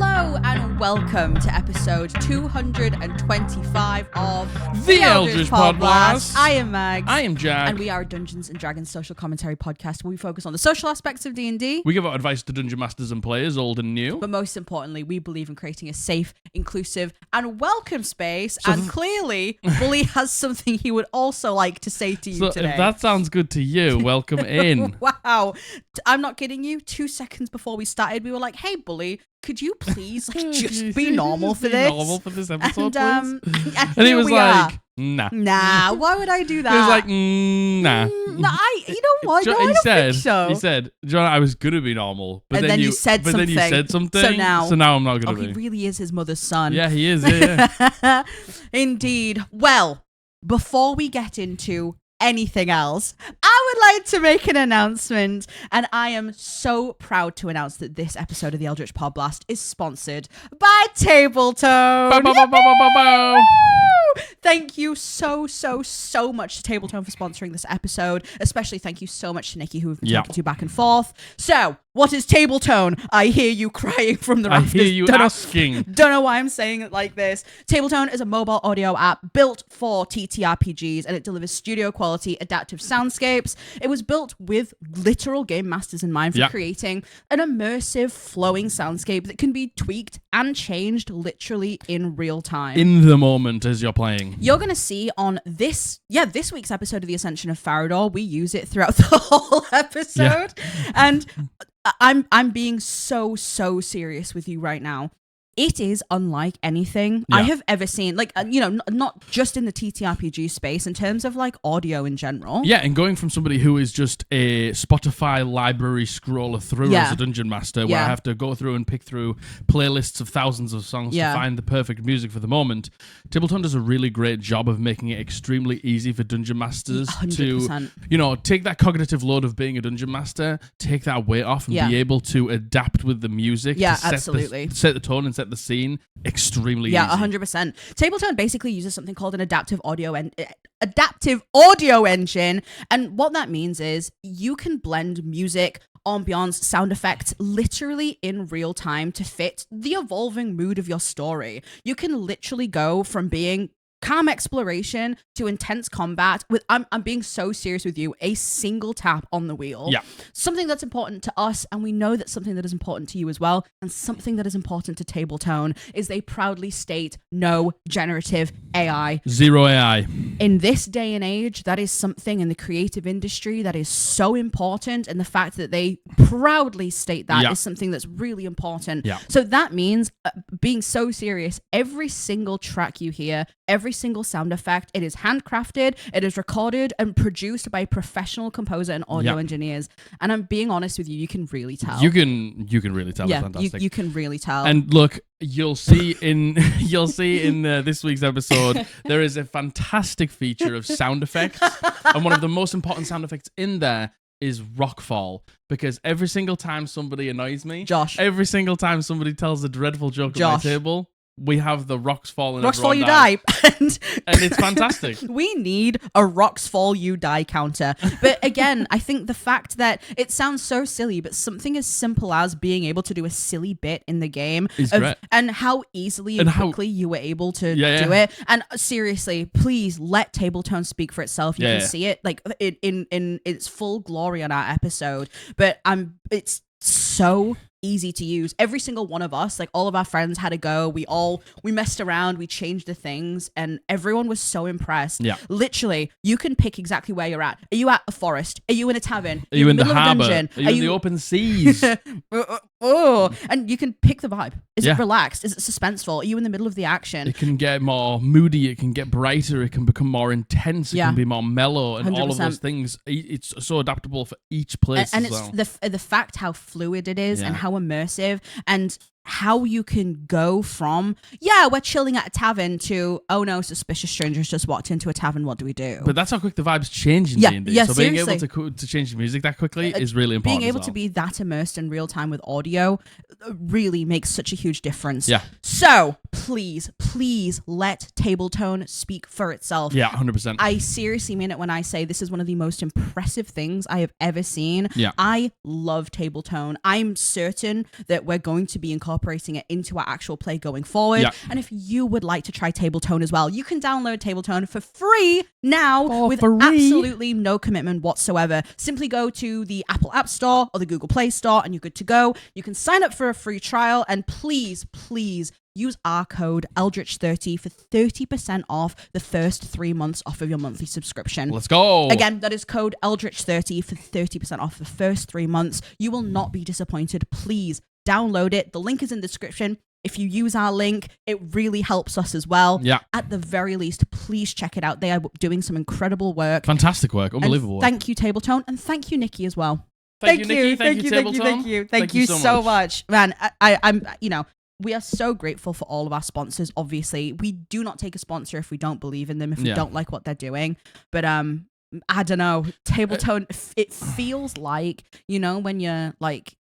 Hello and welcome to episode 225 of The Eldritch Podblast. I am Mags. I am Jack. And we are a Dungeons & Dragons social commentary podcast where we focus on the social aspects of D&D. We give out advice to dungeon masters and players, old and new. But most importantly, we believe in creating a safe, inclusive, and welcome space. And clearly, Bully has something he would also like to say to you today. If that sounds good to you, welcome in. Wow. I'm not kidding you. 2 seconds before we started, we were like, hey, Bully, could you please just be normal for this? Normal for this episode, and and he was like, nah. Nah, why would I do that? He was like, nah. Nah, you know what? No, I don't think so. He said, John, I was going to be normal. But then you said something. So now I'm not going to be. He really is his mother's son. Yeah, he is. Yeah. Indeed. Well, before we get into anything else, I would like to make an announcement, and I am so proud to announce that this episode of the Eldritch Podblast is sponsored by TableTone. Thank you so much to TableTone for sponsoring this episode. Especially thank you so much to Nikki, who we've been talking to back and forth. So, what is TableTone? I hear you crying from the rafters. I hear you asking. Don't know why I'm saying it like this. TableTone is a mobile audio app built for TTRPGs, and it delivers studio quality adaptive soundscapes. It was built with literal game masters in mind for creating an immersive, flowing soundscape that can be tweaked and changed literally in real time. In the moment as you're playing. You're going to see on this week's episode of The Ascension of Farador, we use it throughout the whole episode. Yeah. And I'm being so serious with you right now. It is unlike anything I have ever seen. Like, not just in the TTRPG space, in terms of like audio in general. Yeah, and going from somebody who is just a Spotify library scroller through as a dungeon master, where I have to go through and pick through playlists of thousands of songs to find the perfect music for the moment, TableTone does a really great job of making it extremely easy for dungeon masters 100%. To, take that cognitive load of being a dungeon master, take that weight off, and be able to adapt with the music. Yeah, to absolutely. Set the tone and set the scene extremely easy. 100%. TableTone basically uses something called an adaptive audio engine, and what that means is you can blend music, ambiance, sound effects literally in real time to fit the evolving mood of your story. You can literally go from being calm exploration to intense combat with, I'm being so serious with you, a single tap on the wheel. Yeah. Something that's important to us, and we know that's something that is important to you as well, and something that is important to TableTone is they proudly state no generative AI. Zero AI. In this day and age, that is something in the creative industry that is so important, and the fact that they proudly state that is something that's really important. Yeah. So that means, being so serious, every single track you hear, every single sound effect, it is handcrafted, it is recorded and produced by a professional composer and audio engineers. And I'm being honest with you, you can really tell. You can really tell. Yeah, it's fantastic. You can really tell. And look, you'll see in this week's episode, there is a fantastic feature of sound effects, and one of the most important sound effects in there is rockfall, because every single time somebody annoys me, Josh, every single time somebody tells a dreadful joke at my table, we have the rocks fall and rocks fall, you die. and it's fantastic. We need a rocks fall, you die counter. But again, I think the fact that it sounds so silly, but something as simple as being able to do a silly bit in the game is great. And how easily and quickly you were able to do it. And seriously, please let TableTone speak for itself. You can see it like in its full glory on our episode. But it's so easy to use. Every single one of us, like all of our friends had a go. We messed around, we changed the things, and everyone was so impressed. Yeah. Literally, you can pick exactly where you're at. Are you at a forest? Are you in a tavern? Are you in the harbour? Are you in the open seas? And you can pick the vibe. Is it relaxed? Is it suspenseful? Are you in the middle of the action? It can get more moody, it can get brighter, it can become more intense, it can be more mellow, and 100%. All of those things. It's so adaptable for each place and as well. It's the fact how fluid it is and how immersive, and how you can go from, we're chilling at a tavern to, oh no, suspicious strangers just walked into a tavern, what do we do? But that's how quick the vibes change in D&D. Yeah, so seriously. being able to change the music that quickly is really important. Being able to be that immersed in real time with audio really makes such a huge difference. Yeah. So please let TableTone speak for itself. Yeah, 100%. I seriously mean it when I say this is one of the most impressive things I have ever seen. Yeah. I love TableTone. I'm certain that we're going to be incorporating incorporating it into our actual play going forward. Yeah. And if you would like to try TableTone as well, you can download TableTone for free now with absolutely no commitment whatsoever. Simply go to the Apple App Store or the Google Play Store and you're good to go. You can sign up for a free trial, and please use our code Eldritch30 for 30% off the first 3 months off of your monthly subscription. Let's go. Again, that is code Eldritch30 for 30% off the first 3 months. You will not be disappointed. Please download it. The link is in the description. If you use our link, it really helps us as well. Yeah. At the very least, please check it out. They are doing some incredible work. Fantastic work. Unbelievable work. Thank you, TableTone, and thank you, Nikki, as well. Thank you, Nikki. Thank you, TableTone. Thank you so much. Man, I'm we are so grateful for all of our sponsors. Obviously, we do not take a sponsor if we don't believe in them, if we don't like what they're doing. But I don't know, TableTone, it feels like, when you're like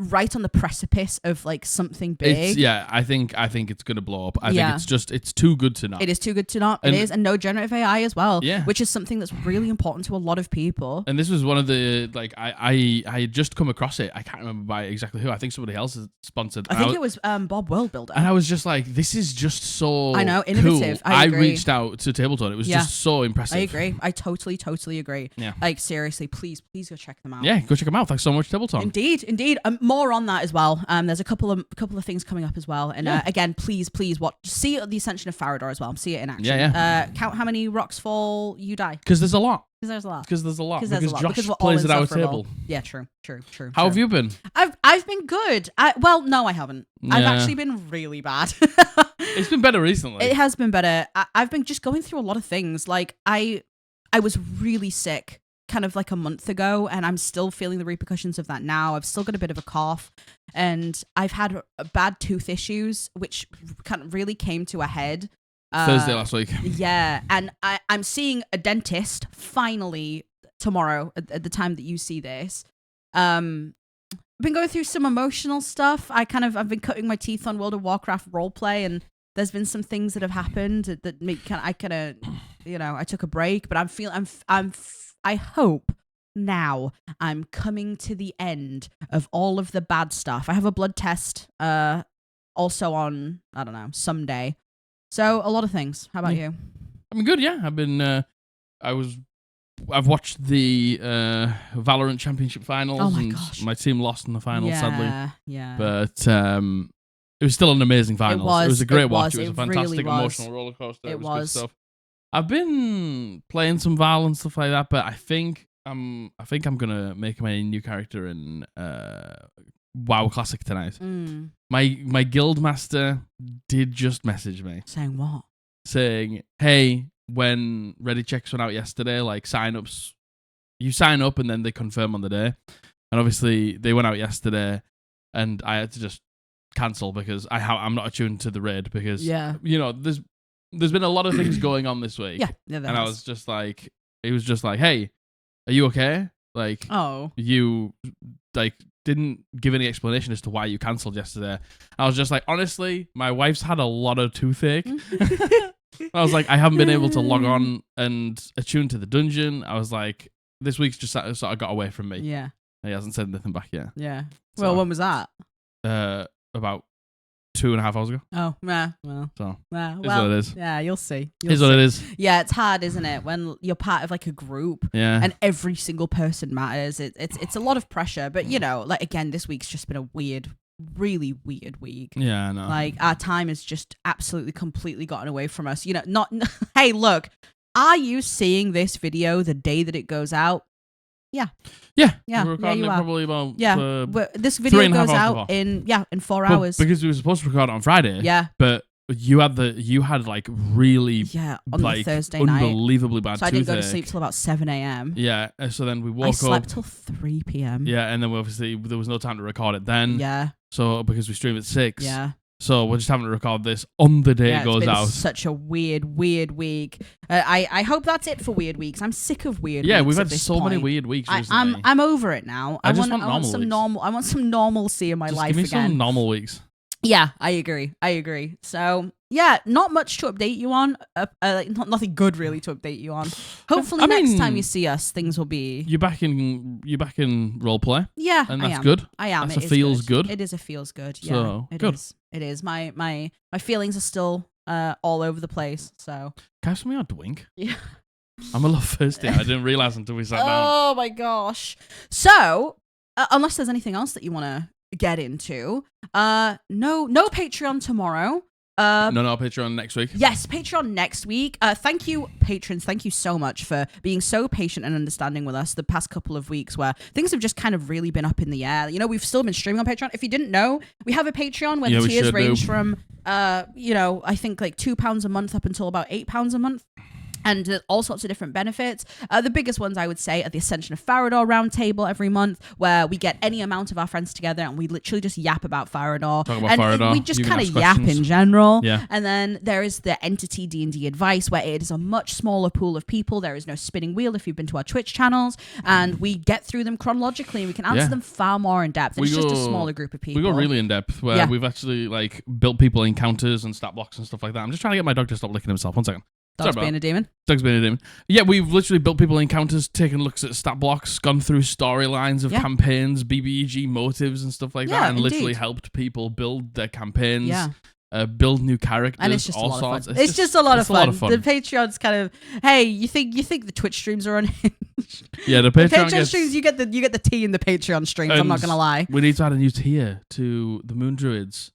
right on the precipice of like something big. I think it's gonna blow up. I think it's too good to not. It is too good to not. It is, and no generative AI as well. Yeah, which is something that's really important to a lot of people. And this was one of the I had just come across it. I can't remember by exactly who. I think somebody else has sponsored. I think it was Bob Worldbuilder. And I was just like, this is just so innovative. Cool. I reached out to TableTone. It was just so impressive. I agree. I totally agree. Yeah. Like seriously, please go check them out. Yeah, go check them out. Thanks so much, TableTone. Indeed. More on that as well. There's a couple of things coming up as well, and again, please watch. See the Ascension of Farador as well. See it in action. Count how many rocks fall, you die. Because there's a lot. Because there's a lot. Because Josh plays at our table. Yeah, true. How have you been? I've been good. No, I haven't. Yeah. I've actually been really bad. It's been better recently. It has been better. I've been just going through a lot of things. Like I was really sick kind of like a month ago, and I'm still feeling the repercussions of that now. I've still got a bit of a cough, and I've had bad tooth issues, which kind of really came to a head Thursday last week. Yeah, and I'm seeing a dentist finally tomorrow at the time that you see this. I've been going through some emotional stuff. I've been cutting my teeth on World of Warcraft roleplay, and there's been some things that have happened that make I took a break, but I hope now I'm coming to the end of all of the bad stuff. I have a blood test also on, I don't know, someday. So a lot of things. How about you? I'm good, yeah. I've been I've watched the Valorant Championship finals. Oh my gosh. My team lost in the finals, sadly. Yeah. But it was still an amazing final. It was a great watch. It was a fantastic really emotional roller coaster. It was good stuff. I've been playing some Val and stuff like that, but I think I'm gonna make my new character in WoW Classic tonight. My guild master did just message me. Saying what? Saying, hey, when ready checks went out yesterday, like sign-ups, you sign up and then they confirm on the day. And obviously they went out yesterday, and I had to just cancel because I'm not attuned to the raid because there's been a lot of things going on this week. And I was just like, it was just like, hey, are you okay? Like, you like didn't give any explanation as to why you cancelled yesterday. I was just like, honestly, my wife's had a lot of toothache. I was like, I haven't been able to log on and attune to the dungeon. I was like, this week's just sort of got away from me. Yeah. He hasn't said anything back yet. Yeah. Well, when was that? About 2.5 hours ago. Oh, yeah. Well, is what it is. Yeah, you'll see. Is what it is. Yeah, it's hard, isn't it? When you're part of like a group, and every single person matters. It's a lot of pressure. But like again, this week's just been a really weird week. Yeah, I know. Like our time has just absolutely completely gotten away from us. Hey, look, are you seeing this video the day that it goes out? Yeah. We're recording it probably about this video goes out in 4 hours because we were supposed to record it on Friday. Yeah, but you had like really on like Thursday unbelievably night. bad. So I didn't go to sleep till about 7 a.m. Yeah, so then we woke up. I slept till 3 p.m. Yeah, and then obviously there was no time to record it then. Yeah. So because we stream at 6. Yeah. So we're just having to record this on the day it goes out. Such a weird week. I hope that's it for weird weeks. I'm sick of weird weeks. Yeah, we've had so many weird weeks recently. I'm over it now. I want some normalcy in my life again. Give me some normal weeks. Yeah, I agree. So Yeah, not much to update you on. Nothing good really to update you on. Hopefully next time you see us, things will be. You're back in roleplay. Yeah, and that's good. I am. It feels good. It is a feels good. Yeah, so, good. It is. My feelings are still all over the place. So. Can I have something on Dwink? Yeah. I'm a little thirsty. I didn't realize until we sat down. Oh my gosh. So, unless there's anything else that you want to get into, no Patreon tomorrow. No Patreon next week. Yes, Patreon next week. Thank you, patrons. Thank you so much for being so patient and understanding with us the past couple of weeks where things have just kind of really been up in the air. You know, we've still been streaming on Patreon. If you didn't know, we have a Patreon where the tiers range from, I think like £2 a month up until about £8 a month. And all sorts of different benefits. The biggest ones, I would say, are the Ascension of Farador roundtable every month, where we get any amount of our friends together and we literally just yap about Farador. Farador. We just kind of yap in general. Yeah. And then there is the Entity D&D Advice, where it is a much smaller pool of people. There is no spinning wheel if you've been to our Twitch channels. And we get through them chronologically and we can answer them far more in depth. And it's just a smaller group of people. We go really in depth, where we've actually like built people encounters and stat blocks and stuff like that. I'm just trying to get my dog to stop licking himself. 1 second. Dog's being a demon. Dog's being a demon. Yeah, we've literally built people encounters, taken looks at stat blocks, gone through storylines of campaigns, BBEG motives and stuff like that, and literally helped people build their campaigns, build new characters, and it's just all a lot sorts. of fun. It's just a lot of fun. The Patreon's kind of, hey, you think the Twitch streams are unhinged? Yeah, the Patreon streams, you get the tea in the Patreon streams. I'm not gonna lie. We need to add a new tier to the Moon Druids.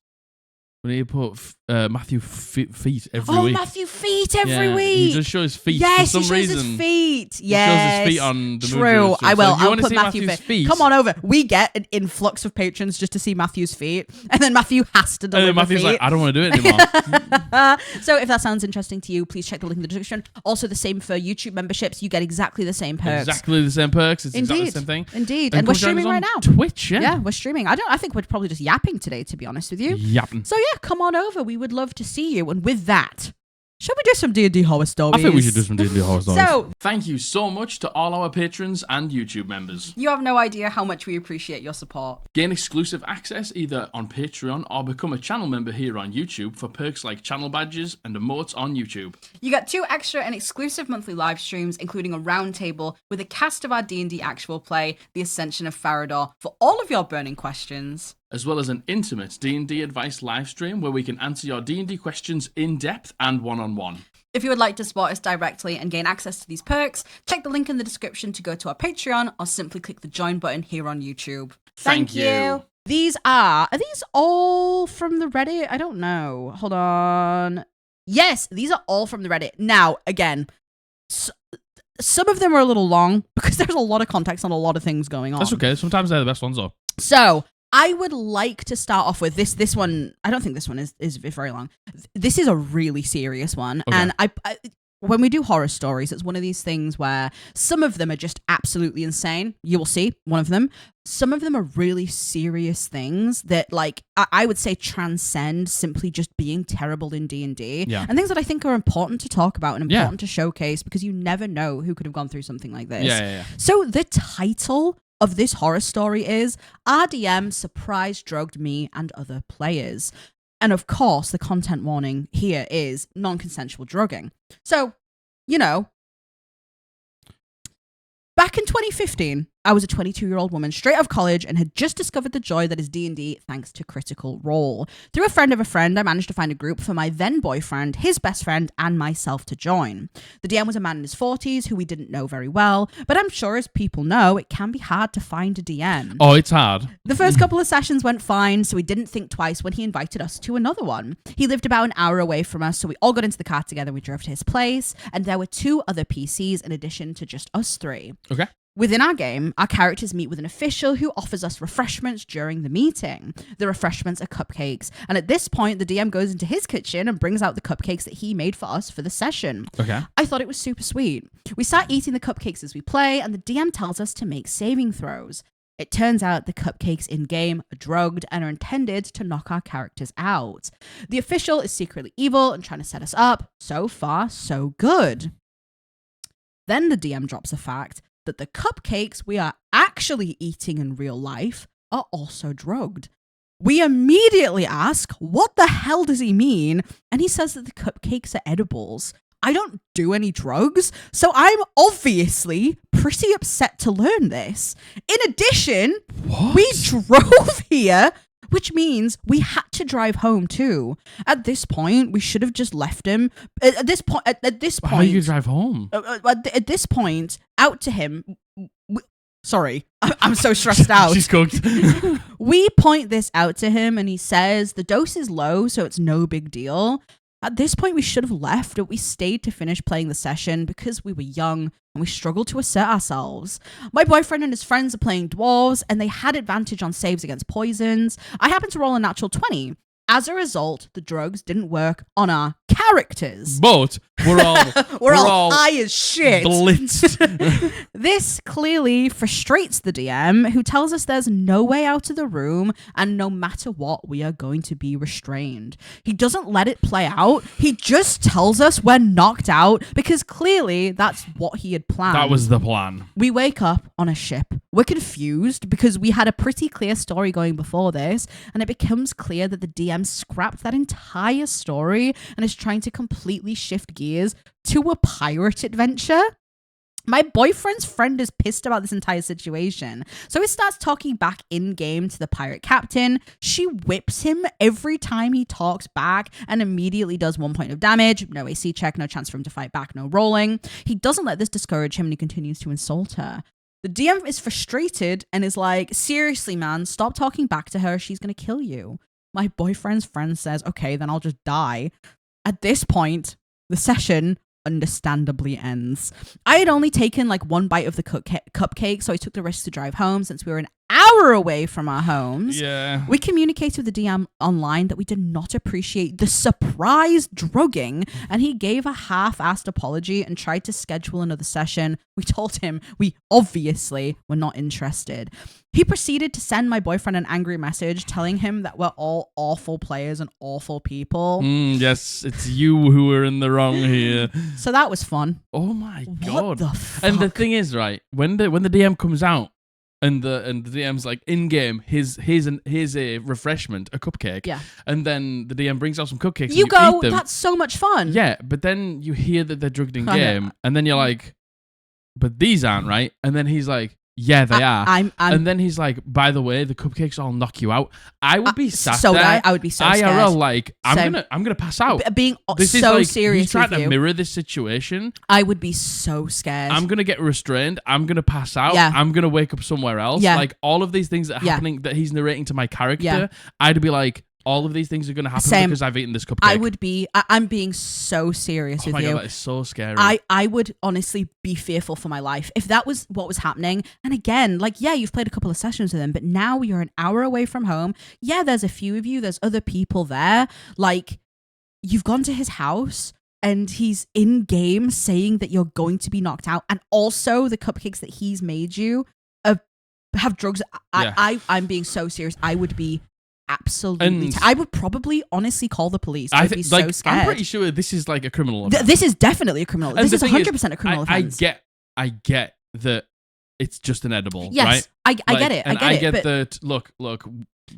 We need to put Matthew feet every week. Oh, Matthew feet every week. He just shows his feet for some reason. His feet. He shows his feet on the True. I will. So I'll put Matthew's feet. Come on over. We get an influx of patrons just to see Matthew's feet, and then Matthew has to deliver. And then Matthew's feet. like, I don't want to do it anymore. So if that sounds interesting to you, please check the link in the description. Also, the same for YouTube memberships. You get exactly the same perks. Exactly the same perks. It's exactly the same thing. Indeed. And we're streaming right now. Twitch. Yeah, we're streaming. I think we're probably just yapping today, to be honest with you. Yapping. So yeah, come on over. We would love to see you. And with that, shall we do some D&D horror stories? I think we should do some D&D horror stories. So, thank you so much to all our patrons and YouTube members. You have no idea how much we appreciate your support. Gain exclusive access either on Patreon or become a channel member here on YouTube for perks like channel badges and emotes on YouTube. You get 2 extra and exclusive monthly live streams, including a roundtable with a cast of our D&D actual play, The Ascension of Farador, for all of your burning questions. As well as an intimate D&D advice live stream where we can answer your D&D questions in depth and one-on-one. If you would like to support us directly and gain access to these perks, check the link in the description to go to our Patreon or simply click the join button here on YouTube. Thank you. Are these all from the Reddit? I don't know. Hold on. Yes, these are all from the Reddit. Now, again, some of them are a little long because there's a lot of context on a lot of things going on. That's okay. Sometimes they're the best ones though. So, I would like to start off with this one. I don't think this one is very long. This is a really serious one. Okay. And I when we do horror stories, it's one of these things where some of them are just absolutely insane. You will see one of them. Some of them are really serious things that, like, I would say transcend simply just being terrible in D&D. Yeah. And things that I think are important to talk about and important to showcase because you never know who could have gone through something like this. Yeah. So the title of this horror story is RDM surprise drugged me and other players. And of course, the content warning here is non-consensual drugging. So, you know, back in 2015, I was a 22-year-old woman straight out of college and had just discovered the joy that is D&D thanks to Critical Role. Through a friend of a friend, I managed to find a group for my then boyfriend, his best friend, and myself to join. The DM was a man in his 40s who we didn't know very well, but I'm sure as people know, it can be hard to find a DM. Oh, it's hard. The first couple of sessions went fine, so we didn't think twice when he invited us to another one. He lived about an hour away from us, so we all got into the car together, we drove to his place, and there were 2 other PCs in addition to just us 3. Okay. Within our game, our characters meet with an official who offers us refreshments during the meeting. The refreshments are cupcakes, and at this point, the DM goes into his kitchen and brings out the cupcakes that he made for us for the session. Okay. I thought it was super sweet. We start eating the cupcakes as we play, and the DM tells us to make saving throws. It turns out the cupcakes in-game are drugged and are intended to knock our characters out. The official is secretly evil and trying to set us up. So far, so good. Then the DM drops a fact that the cupcakes we are actually eating in real life are also drugged. We immediately ask, what the hell does he mean? And he says that the cupcakes are edibles. I don't do any drugs, so I'm obviously pretty upset to learn this. In addition, we drove here, which means we had to drive home too. At this point, we should have just left him. At this point, how do you drive home? At this point, out to him. Sorry, I'm so stressed out. She's cooked. We point this out to him, and he says the dose is low, so it's no big deal. At this point, we should have left, but we stayed to finish playing the session because we were young and we struggled to assert ourselves. My boyfriend and his friends are playing dwarves, and they had advantage on saves against poisons. I happened to roll a natural 20. As a result, the drugs didn't work on our characters. But we're all high as shit. Blitzed. This clearly frustrates the DM, who tells us there's no way out of the room, and no matter what, we are going to be restrained. He doesn't let it play out. He just tells us we're knocked out, because clearly that's what he had planned. That was the plan. We wake up on a ship. We're confused because we had a pretty clear story going before this, and it becomes clear that the DM scrapped that entire story and is trying to completely shift gears to a pirate adventure. My boyfriend's friend is pissed about this entire situation, so he starts talking back in-game to the pirate captain. She whips him every time he talks back and immediately does 1 point of damage. No AC check, no chance for him to fight back, no rolling. He doesn't let this discourage him, and he continues to insult her. The DM is frustrated and is like, seriously, man, stop talking back to her. She's going to kill you. My boyfriend's friend says, okay, then I'll just die. At this point, the session understandably ends. I had only taken like one bite of the cupcake, so I took the risk to drive home since we were an hour away from our homes. Yeah. We communicated with the DM online that we did not appreciate the surprise drugging, and he gave a half-assed apology and tried to schedule another session. We told him we obviously were not interested. He proceeded to send my boyfriend an angry message telling him that we're all awful players and awful people. Yes, it's you who are in the wrong here. So that was fun. Oh my God. What the fuck? And the thing is, right, when the DM comes out, and the DM's like, in game, here's a refreshment, a cupcake. Yeah. And then the DM brings out some cupcakes. You and go, eat them. that's so much fun. Yeah, but then you hear that they're drugged in game, and then you're like, but these aren't, right? And then he's like, yeah, they are. And then he's like, by the way, the cupcakes all knock you out. I would be sat there. I would be so IRL, scared. like, I'm gonna pass out. Being this so is like, serious he's trying with to you. mirror this situation. I would be so scared. I'm gonna get restrained. I'm gonna pass out. Yeah. I'm gonna wake up somewhere else. Yeah. Like all of these things that are happening that he's narrating to my character, Yeah. I'd be like, all of these things are gonna happen because I've eaten this cupcake. I would be. I'm being so serious with my you. God, that is so scary. I would honestly be fearful for my life if that was what was happening. And again, like, yeah, you've played a couple of sessions with him, but now you're an hour away from home. Yeah, there's a few of you. There's other people there. Like, you've gone to his house and he's in game saying that you're going to be knocked out, and also the cupcakes that he's made you have drugs. I'm being so serious. I would be absolutely. I would probably honestly call the police. I'd be so scared. I'm pretty sure this is like a criminal offense. This is definitely a criminal. This is 100% a criminal offense. I get that it's just an edible. Yes, right? I get it. I get that. Look.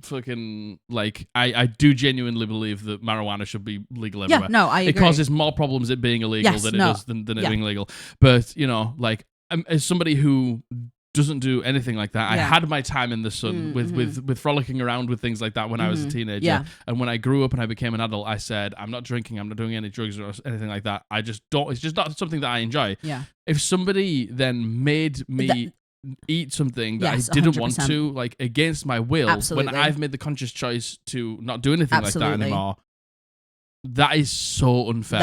Fucking like I do genuinely believe that marijuana should be legal everywhere. Yeah, no, I agree. It causes more problems it being illegal than it does than it being legal. But you know, like as somebody who doesn't do anything like that. Yeah. I had my time in the sun with frolicking around with things like that when I was a teenager. Yeah. And when I grew up and I became an adult, I said, I'm not drinking, I'm not doing any drugs or anything like that. I just don't, it's just not something that I enjoy. Yeah. If somebody then made me eat something that I didn't 100%. Want to, like against my will, when I've made the conscious choice to not do anything like that anymore, that is so unfair.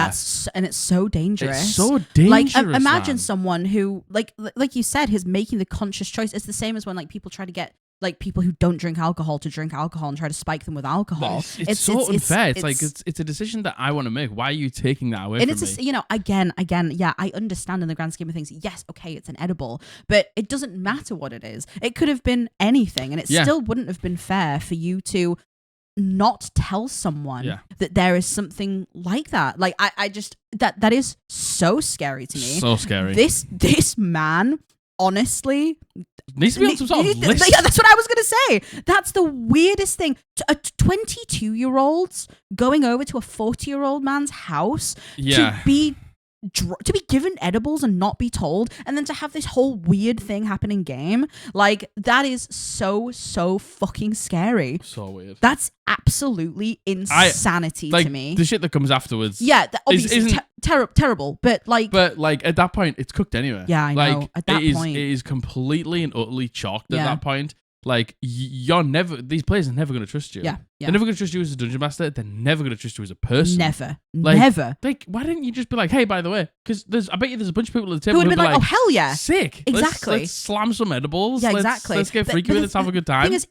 And it's so dangerous. It's so dangerous. Like, imagine someone who, like you said, is making the conscious choice. It's the same as when like people try to get like people who don't drink alcohol to drink alcohol and try to spike them with alcohol. It's so unfair. It's a decision that I want to make. Why are you taking that away from me? You know, again, yeah, I understand in the grand scheme of things. Yes, okay, it's an edible, but it doesn't matter what it is. It could have been anything, and it still wouldn't have been fair for you to not tell someone that there is something like that. Like I just that is so scary to me. So scary. This man honestly, needs to be on some sort of list. Yeah, that's what I was going to say. That's the weirdest thing. 22-year-olds going over to a 40-year-old man's house to be given edibles and not be told, and then to have this whole weird thing happen in game, like, that is so fucking scary. So weird. That's absolutely insanity to me. The shit that comes afterwards. Yeah, obviously terrible, but at that point, it's cooked anyway. Yeah, I know. At that point, it is completely and utterly chalked at that point. Like, these players are never going to trust you. Yeah. They're never going to trust you as a dungeon master. They're never going to trust you as a person. Never. Never. Like, why didn't you just be like, hey, by the way, because I bet you there's a bunch of people at the table who would be like, oh, hell yeah. Sick. Exactly. Let's slam some edibles. Yeah, exactly. Let's get freaky with it. Let's have a good time. The thing is,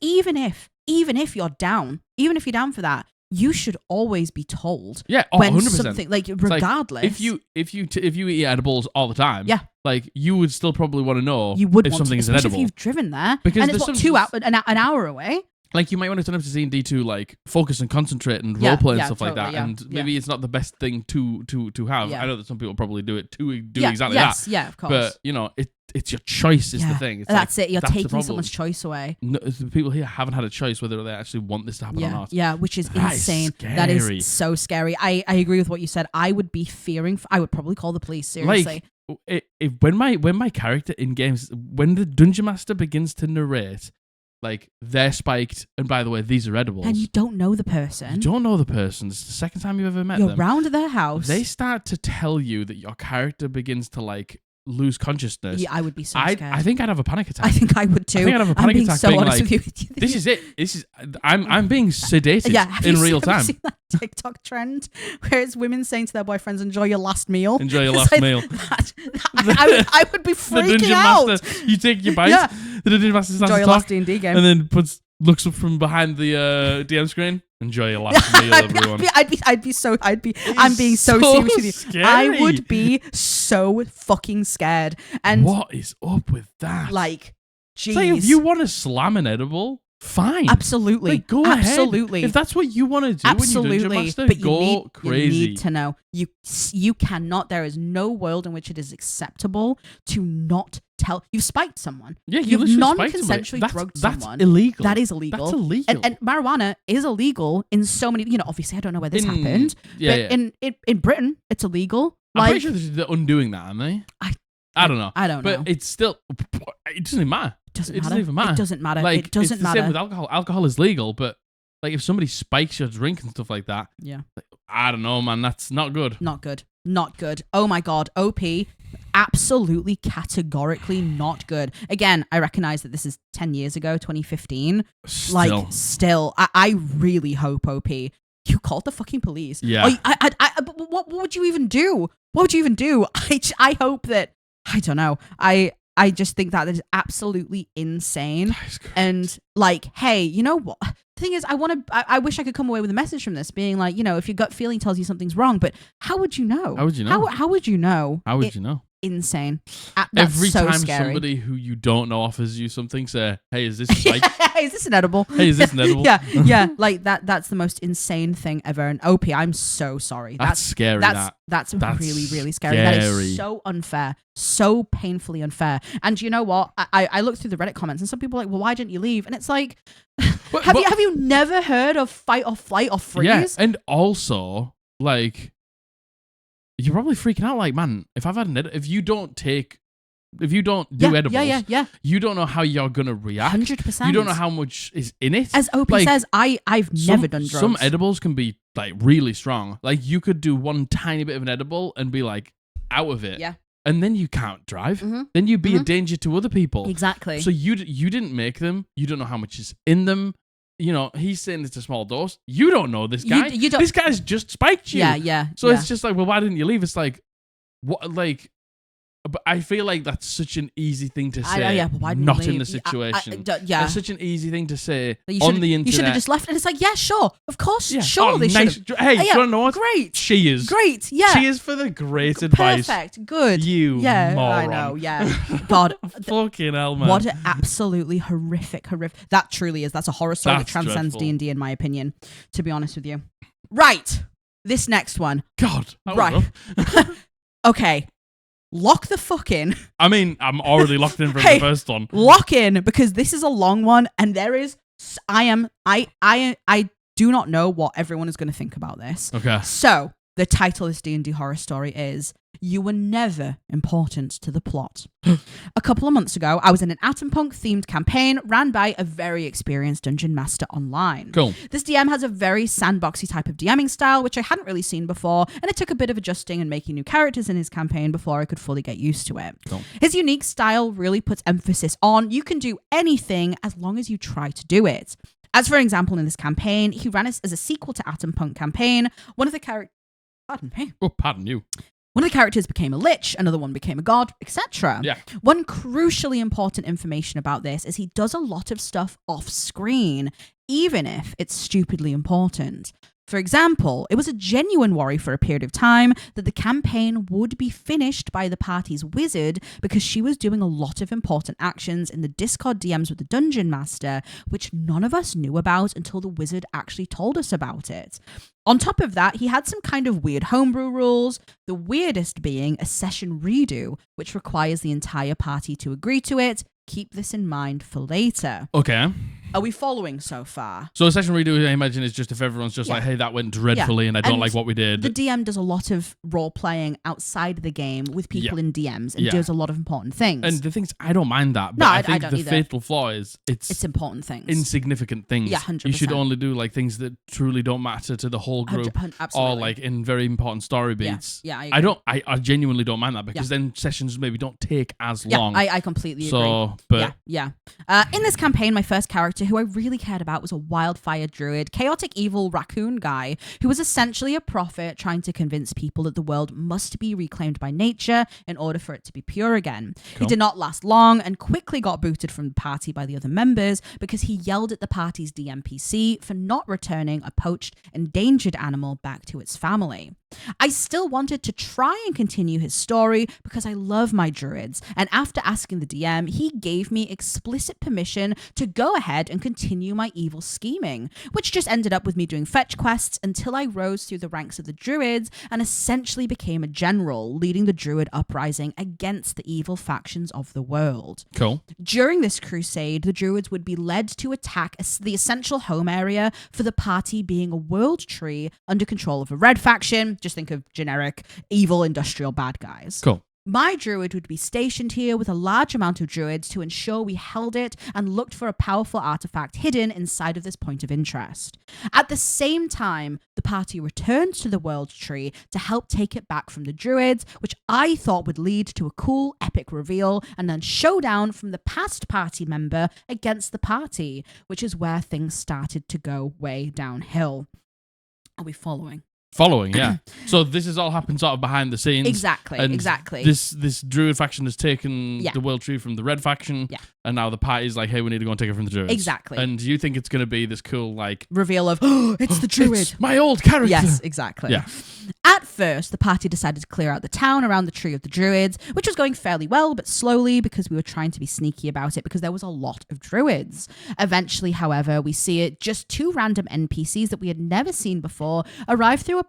even if you're down for that, you should always be told. Yeah, when 100%. Something, like, regardless. Like, if you eat edibles all the time, yeah, like, you would still probably want to know if something's an edible. If you've driven there, because and it's an hour away. Like, you might want to turn up to D&D to, like, focus and concentrate and roleplay and stuff like that. Yeah, and maybe it's not the best thing to have. Yeah. I know that some people probably do it to do exactly that. Yeah, of course. But, you know, it's your choice is the thing. That's it. You're taking someone's choice away. No, the people here haven't had a choice whether they actually want this to happen or not. Yeah, which is insane. That is so scary. I agree with what you said. I would be fearing. I would probably call the police, seriously. Like, when my character in games, when the dungeon master begins to narrate, like, they're spiked, and by the way, these are edibles. And you don't know the person. You don't know the person. It's the second time you've ever met them. You're round their house. They start to tell you that your character begins to, like, lose consciousness. Yeah, I would be so scared. I think I'd have a panic attack. I think I would too. I think I'd have a panic attack. So honest like, with you. This is it. I'm being sedated in real time. Have you seen that TikTok trend where it's women saying to their boyfriends, "Enjoy your last meal"? Enjoy your last meal. I would be freaking out. Master, you take your bite. Yeah. The dungeon master starts enjoy to your talk, last D&D game, and then looks up from behind the DM screen. Enjoy your last meal, everyone. I'm being so serious with you. Scary. I would be so fucking scared. And what is up with that? Like, jeez. Say, if you want to slam an edible, fine. Absolutely. Like, go ahead. If that's what you want to do when you're dungeon master, but go crazy. You need to know. You cannot. There is no world in which it is acceptable to not tell. You've spiked someone. Yeah, you've non-consensually drugged someone. That's illegal. That is illegal. That's illegal. And marijuana is illegal in so many. You know, obviously, I don't know where this happened. Yeah, but in Britain, it's illegal. I'm pretty sure they're undoing that, aren't they? I don't know. I don't know. But it's still. It doesn't even matter. It doesn't even matter. It doesn't matter. Like, it doesn't it's the matter. same with alcohol. Alcohol is legal, but like, if somebody spikes your drink and stuff like that, like, I don't know, man. That's not good. Not good. Not good. Oh my God. OP. Absolutely, categorically not good. Again, I recognize that this is 10 years ago, 2015. Still, I really hope, OP, you called the fucking police. Yeah. What would you even do? What would you even do? I hope that, I don't know. I just think that is absolutely insane. And like, hey, you know what? The thing is, I wish I could come away with a message from this being like, you know, if your gut feeling tells you something's wrong, but how would you know? How would you know? How would you know? How would you know? Insane. That's Every so time scary. somebody who you don't know offers you something, say, hey, is this like hey, is this an edible? Hey, is this an edible? yeah, like that's the most insane thing ever. And OP, I'm so sorry. That's scary. That's really, really scary. That is so unfair. So painfully unfair. And you know what? I looked through the Reddit comments and some people are like, well, why didn't you leave? And it's like, have you never heard of fight or flight or freeze? Yeah, and also, like, you're probably freaking out. Like, man, if you don't do edibles, you don't know how you're gonna react. 100%. You don't know how much is in it. As OP says, I've never done drugs. Some edibles can be like really strong. Like, you could do one tiny bit of an edible and be like out of it. Yeah. And then you can't drive. Mm-hmm. Then you'd be a danger to other people. Exactly. So you didn't make them. You don't know how much is in them. You know, he's saying it's a small dose. You don't know this guy. This guy's just spiked you. Yeah. So it's just like, well, why didn't you leave? It's like, what? Like, but I feel like that's such an easy thing to say. But why didn't not you leave? in the situation. It's such an easy thing to say on the internet. You should have just left. And it's like, yeah, sure, of course, sure. They nice. should. Hey, do you want to know what? Great. Cheers. Great. Yeah. Cheers for the great advice. Perfect. Good. You moron. I know. Yeah. God. Fucking hell, man. What an absolutely horrific. That truly is. That's a horror story that transcends D&D, in my opinion. To be honest with you. Right. This next one. God. Right. Okay. lock the fuck in. I mean, I'm already locked in from the first one. Lock in, because this is a long one, and there is. I do not know what everyone is going to think about this. Okay. So the title of this D&D horror story is "You Were Never Important to the Plot." A couple of months ago, I was in an Atom Punk themed campaign ran by a very experienced dungeon master online. Cool. This DM has a very sandboxy type of DMing style, which I hadn't really seen before, and it took a bit of adjusting and making new characters in his campaign before I could fully get used to it. Cool. His unique style really puts emphasis on you can do anything as long as you try to do it. As for example, in this campaign, he ran it as a sequel to Atom Punk campaign. One of the characters... Pardon me. Oh, pardon you. One of the characters became a lich, another one became a god, etc. Yeah. One crucially important information about this is he does a lot of stuff off screen, even if it's stupidly important. For example, it was a genuine worry for a period of time that the campaign would be finished by the party's wizard because she was doing a lot of important actions in the Discord DMs with the Dungeon Master, which none of us knew about until the wizard actually told us about it. On top of that, he had some kind of weird homebrew rules, the weirdest being a session redo, which requires the entire party to agree to it. Keep this in mind for later. Okay. Are we following so far? So a session redo, I imagine, is just if everyone's just like, hey, that went dreadfully and I don't like what we did. The DM does a lot of role-playing outside the game with people in DMs and does a lot of important things. And the things, I don't mind that. But I think the fatal flaw is it's important things. Insignificant things. Yeah, 100%. You should only do like things that truly don't matter to the whole group. 100%, or like in very important story beats. Yeah, I genuinely don't mind that because then sessions maybe don't take as long. I completely agree. So, but... Yeah. In this campaign, my first character, who I really cared about, was a wildfire druid, chaotic evil raccoon guy, who was essentially a prophet trying to convince people that the world must be reclaimed by nature in order for it to be pure again. Cool. He did not last long and quickly got booted from the party by the other members because he yelled at the party's DMPC for not returning a poached, endangered animal back to its family. I still wanted to try and continue his story because I love my druids, and after asking the DM, he gave me explicit permission to go ahead and continue my evil scheming, which just ended up with me doing fetch quests until I rose through the ranks of the druids and essentially became a general, leading the druid uprising against the evil factions of the world. Cool. During this crusade, the druids would be led to attack the essential home area for the party being a world tree under control of a red faction. Just think of generic evil industrial bad guys. Cool. My druid would be stationed here with a large amount of druids to ensure we held it and looked for a powerful artifact hidden inside of this point of interest. At the same time, the party returned to the world tree to help take it back from the druids, which I thought would lead to a cool epic reveal and then showdown from the past party member against the party, which is where things started to go way downhill. Are we following? Following, yeah. So this has all happened sort of behind the scenes. Exactly. This druid faction has taken the world tree from the red faction, and now the party's like, hey, we need to go and take it from the druids. Exactly. And you think it's going to be this cool, like... reveal of, oh, it's the druid. It's my old character. Yes, exactly. Yeah. At first, the party decided to clear out the town around the tree of the druids, which was going fairly well, but slowly because we were trying to be sneaky about it because there was a lot of druids. Eventually, however, we see it just two random NPCs that we had never seen before arrive through a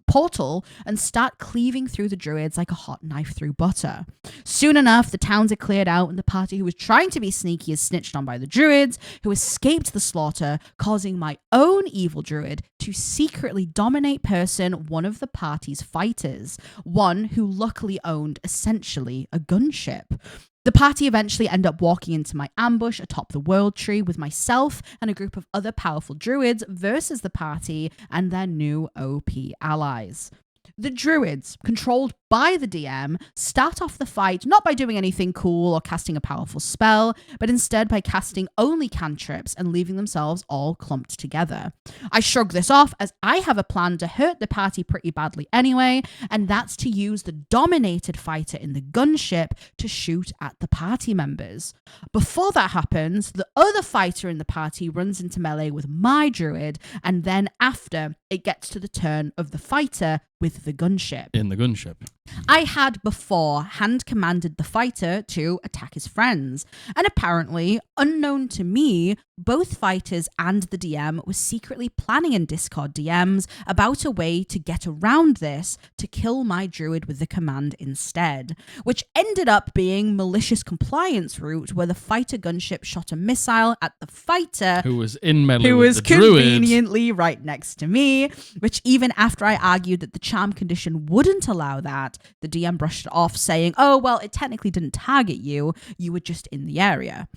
portal and start cleaving through the druids like a hot knife through butter. Soon enough, the towns are cleared out and the party who was trying to be sneaky is snitched on by the druids, who escaped the slaughter, causing my own evil druid to secretly dominate one of the party's fighters, one who luckily owned essentially a gunship. The party eventually end up walking into my ambush atop the world tree with myself and a group of other powerful druids versus the party and their new OP allies. The druids, controlled by the DM, start off the fight not by doing anything cool or casting a powerful spell, but instead by casting only cantrips and leaving themselves all clumped together. I shrug this off as I have a plan to hurt the party pretty badly anyway, and that's to use the dominated fighter in the gunship to shoot at the party members. Before that happens, the other fighter in the party runs into melee with my druid, and then after, it gets to the turn of the fighter with the gunship. In the gunship. I had before hand commanded the fighter to attack his friends, and apparently, unknown to me, both fighters and the DM were secretly planning in Discord DMs about a way to get around this to kill my druid with the command instead, which ended up being malicious compliance route where the fighter gunship shot a missile at the fighter who was in melee who with was the druid. Conveniently right next to me, which even after I argued that the charm condition wouldn't allow that, the DM brushed it off saying, oh, well, it technically didn't target you. You were just in the area.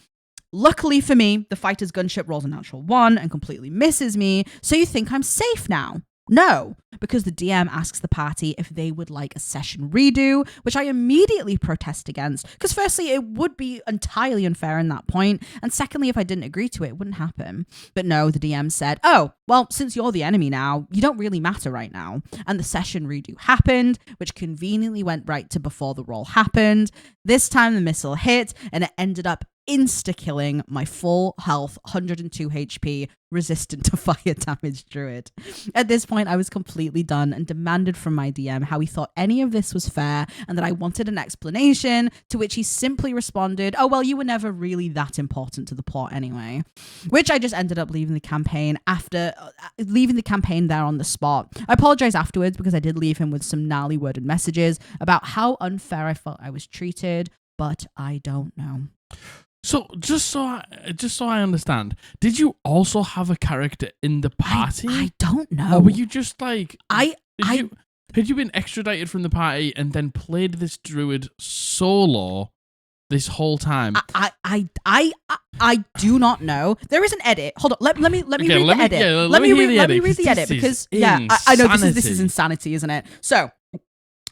Luckily for me, the fighter's gunship rolls a natural 1 and completely misses me. So you think I'm safe now? No, because the DM asks the party if they would like a session redo, which I immediately protest against, because firstly, it would be entirely unfair in that point, and secondly, if I didn't agree to it, it wouldn't happen. But no, the DM said, oh, well, since you're the enemy now, you don't really matter right now. And the session redo happened, which conveniently went right to before the roll happened. This time the missile hit, and it ended up insta-killing my full health, 102 HP, resistant to fire damage druid. At this point, I was completely done and demanded from my DM how he thought any of this was fair and that I wanted an explanation, to which he simply responded, oh, well, you were never really that important to the plot anyway. Which I just ended up leaving the campaign there on the spot. I apologize afterwards because I did leave him with some gnarly worded messages about how unfair I felt I was treated, but I don't know. So just so I understand, did you also have a character in the party? I don't know. Or were you just like had you been extradited from the party and then played this druid solo this whole time? I do not know. There is an edit. Hold on. Let me read the edit. Yeah, let me read the edit because I know this is insanity, isn't it? So,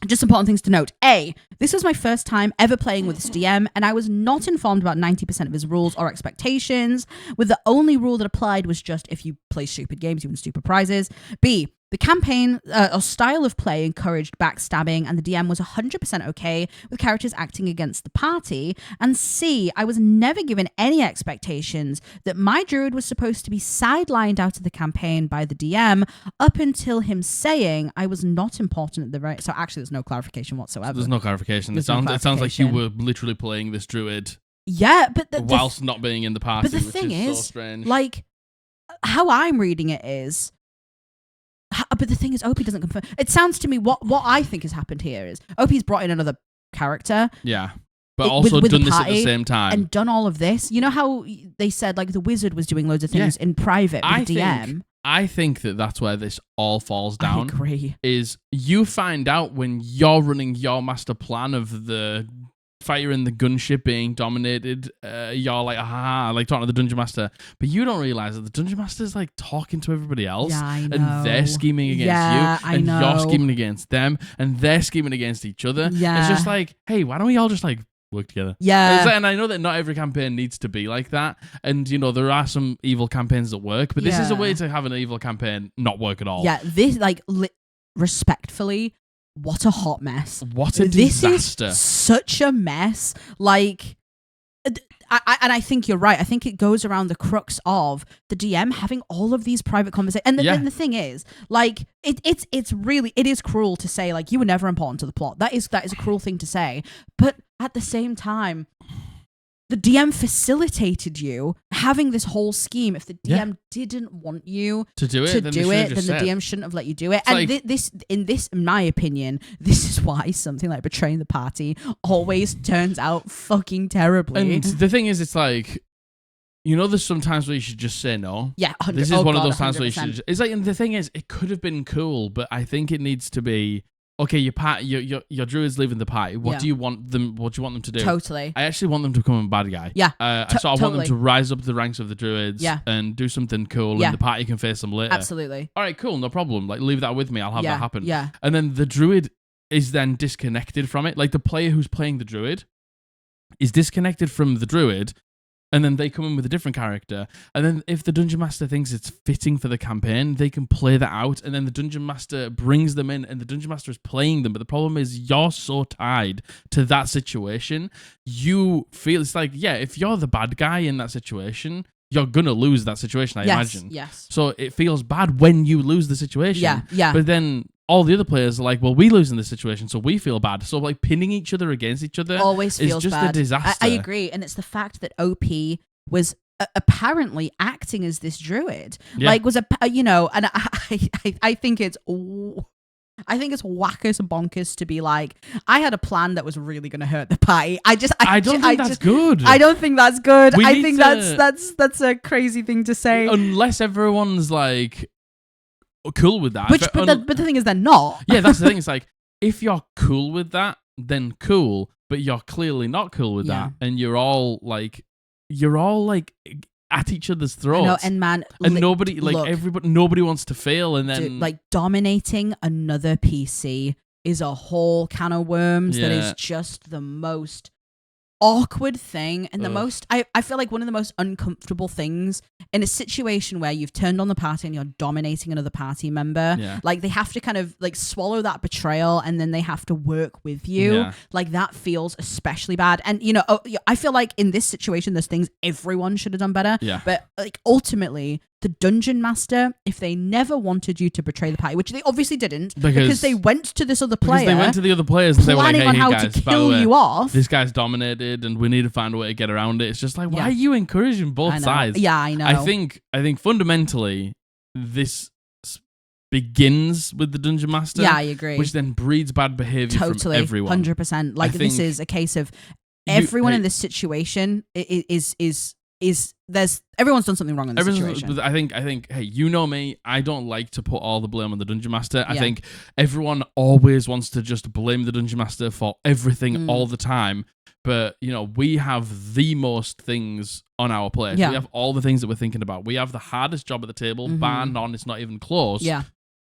just important things to note. A, this was my first time ever playing with this DM, and I was not informed about 90% of his rules or expectations, with the only rule that applied was just if you play stupid games, you win stupid prizes. B, the campaign or style of play encouraged backstabbing, and the DM was 100% okay with characters acting against the party. And C, I was never given any expectations that my druid was supposed to be sidelined out of the campaign by the DM up until him saying I was not important at the right. So actually, there's no clarification whatsoever. There's no clarification. It sounds like you were literally playing this druid. Yeah, but whilst not being in the party. But the thing is, so strange. Like, how I'm reading it is. But the thing is, OP doesn't confirm. It sounds to me what I think has happened here is OP's brought in another character. Yeah. But also with done this at the same time. And done all of this. You know how they said like the wizard was doing loads of things in private with the DM? I think that's where this all falls down. I agree. Is you find out when you're running your master plan of the fighter and the gunship being dominated, you're like, like talking to the dungeon master, but you don't realize that the dungeon master is like talking to everybody else, and they're scheming against you, and you're scheming against them, and they're scheming against each other. It's just like, hey, why don't we all just like work together? And I know that not every campaign needs to be like that, and you know there are some evil campaigns that work, but this is a way to have an evil campaign not work at all. This respectfully, what a hot mess. What a disaster. This is such a mess. Like, I think you're right. I think it goes around the crux of the DM having all of these private conversations. And then the thing is, like, it is cruel to say, like, you were never important to the plot. That is a cruel thing to say. But at the same time, the DM facilitated you having this whole scheme. If the DM didn't want you to do it, then the DM shouldn't have let you do it. And in my opinion, this is why something like betraying the party always turns out fucking terribly. And the thing is, it's like, you know, there's sometimes where you should just say no. Yeah, this is one of those times 100%. Where you should. It's like, and the thing is, it could have been cool, but I think it needs to be. Okay, your druid's leaving the party. What do you want them to do? Totally. I actually want them to become a bad guy. Yeah. I want them to rise up the ranks of the druids and do something cool, and the party can face them later. Absolutely. All right, cool, no problem. Like, leave that with me. I'll have that happen. Yeah. And then the druid is then disconnected from it. Like, the player who's playing the druid is disconnected from the druid, and then they come in with a different character. And then if the Dungeon Master thinks it's fitting for the campaign, they can play that out. And then the Dungeon Master brings them in, and the Dungeon Master is playing them. But the problem is you're so tied to that situation. You feel it's like, if you're the bad guy in that situation, you're going to lose that situation, I imagine. Yes. So it feels bad when you lose the situation. Yeah. But then all the other players are like, well, we lose in this situation, so we feel bad. So like pinning each other against each other always feels is just bad. a disaster. I agree, and it's the fact that OP was apparently acting as this druid, like was and I think it's. I think it's whackers and bonkers to be like, I had a plan that was really going to hurt the party. I don't think that's good. I don't think that's good. I think that's a crazy thing to say. Unless everyone's like cool with that. But the thing is, they're not. Yeah, that's the thing. It's like, if you're cool with that, then cool. But you're clearly not cool with that, and you're all like at each other's throats. No, and man, and nobody wants to fail, and then dude, like dominating another PC is a whole can of worms that is just the most awkward thing and the most I feel like one of the most uncomfortable things in a situation where you've turned on the party and you're dominating another party member. Like they have to kind of like swallow that betrayal and then they have to work with you. Like that feels especially bad. And you know, I feel like in this situation there's things everyone should have done better. But like ultimately the dungeon master, if they never wanted you to betray the party, which they obviously didn't, because they went to this other player. Because they went to the other players and they were like, hey, on how guys, to kill you off. This guy's dominated and we need to find a way to get around it. It's just like, why are you encouraging both sides? Yeah, I know. I think fundamentally this begins with the dungeon master. Yeah, I agree. Which then breeds bad behavior from everyone. 100%. Like this is a case of everyone in this situation is everyone's done something wrong in this situation. I think, hey, you know me, I don't like to put all the blame on the dungeon master. I think everyone always wants to just blame the dungeon master for everything all the time. But, you know, we have the most things on our plate. We have all the things that we're thinking about. We have the hardest job at the table, bar none, it's not even close.